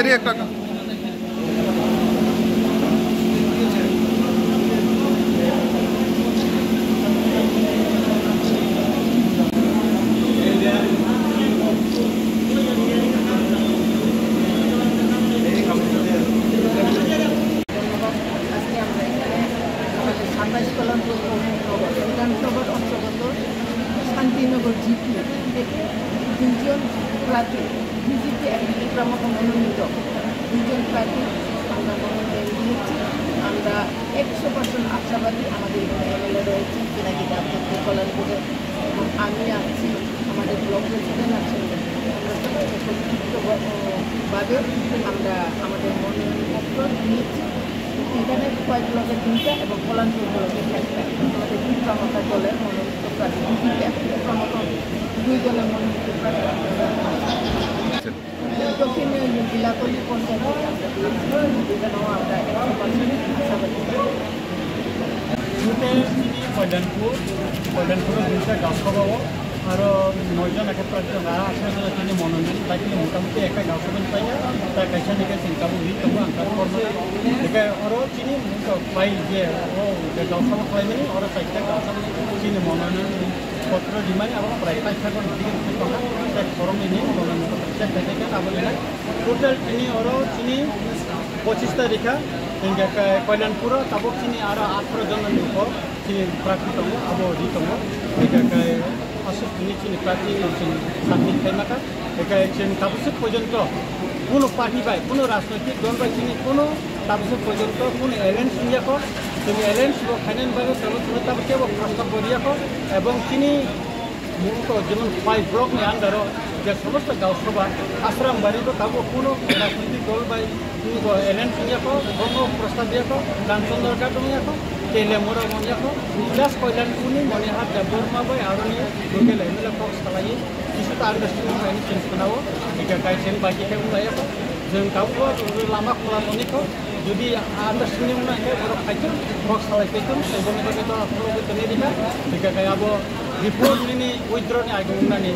ini একটা Shantinagar GP থেকে দুইজন প্রার্থী বিজেপি মনোনীত দুইজন প্রার্থী আমরা মনোনয়ন দিয়েছি। আমরা 100% আশাবাদী আমাদের এমএলএ রয়েছে পিনাকি দাসগুপ্ত কল্যাণপুরে এবং আমি আছি, আমাদের ব্লক প্রেসিডেন্ট আছেন। আমরা সবাই একত্রিতভাবে আমরা আমাদের মনোনয়নপত্র দিয়েছি। এখানে কয়েক ব্লকে 3টা এবং কল্যাণপুর ব্লকে 1টা আমাদের দুই প্রমোটার দলের মনোনীত প্রার্থী প্রমোট 2 দলের মনোনীত প্রার্থী দক্ষিণ জেলাপল্লী পঞ্চায়েতে আমরা দিয়েছি। এখানেও আমরা 100% আশাবাদী। কল্যাণপুরের 2টা গাঁও সভাও আর 9জন একটা প্রার্থী যারা আসলে তিনি মনোনয়ন তাই মোটামুটি একটা গাঁও সভা পাই তাই কাইসা নিকে চিন্তাবো তবু আঙ্কার করবো দেখে ওরও চিনি পাই যে ও গাঁও সভা পাইনি ওরা 4টা গাঁও সভা চিনি মনোনয়ন পত্র দিমাই আবার প্রায় 5 দিকে তাই ফরম নিয়ে মনোনয়ন পত্র আবলে টোটাল চিনি ওরও চিনি 25 তারিখা কল্যাণপুর তাবক চিনি আর 18 জন চিনি প্রার্থী দङ अब रि दङ আসল চিনি প্রার্থী সাবমিট খাইমাকা চিনি তাবসে পর্যন্ত কোনো পার্টি বাই কোনো রাজনৈতিক দল বাই চিনি কোনো তাবসে পর্যন্ত কোনো এলায়েন্স নিয়াকো চিনি এলায়েন্স ফাইনান্স বাই তাবকে প্রস্তাব করিয়াকো এবং চিনি যেমন 5 ব্লক নি আন্ডারও যে সমস্ত গাঁও সভা আশ্রম বাড়ি তাবো কোনো রাজনৈতিক দল বাই এলায়েন্স নিয়াকো কোনো প্রস্তাব দিয়াকো কাঞ্চন দরকার দঙিয়াকো তেলে মোড় মনিয়াকো জাস্ট কল্যাণপুরनि মনিহাট দেববর্মা বাই আরনি লোকেল এমএলএ फक्स खालायो बिसोर आन्डारस्टेन्डिं बायनि चेन्ज खालामो एका गाइडलाइन बायदिखौ उनायाखौ जों गावबो लामा खालामनिखौ जुदि आन्डारस्टेन्डिं उनायखौ बर' खायजों फक्स खालायफैगोन एबंनि बागै तो आफलोगो तनेरिखा एका गायाबो रिपर्टनि उइथड्रनि आगुंनानि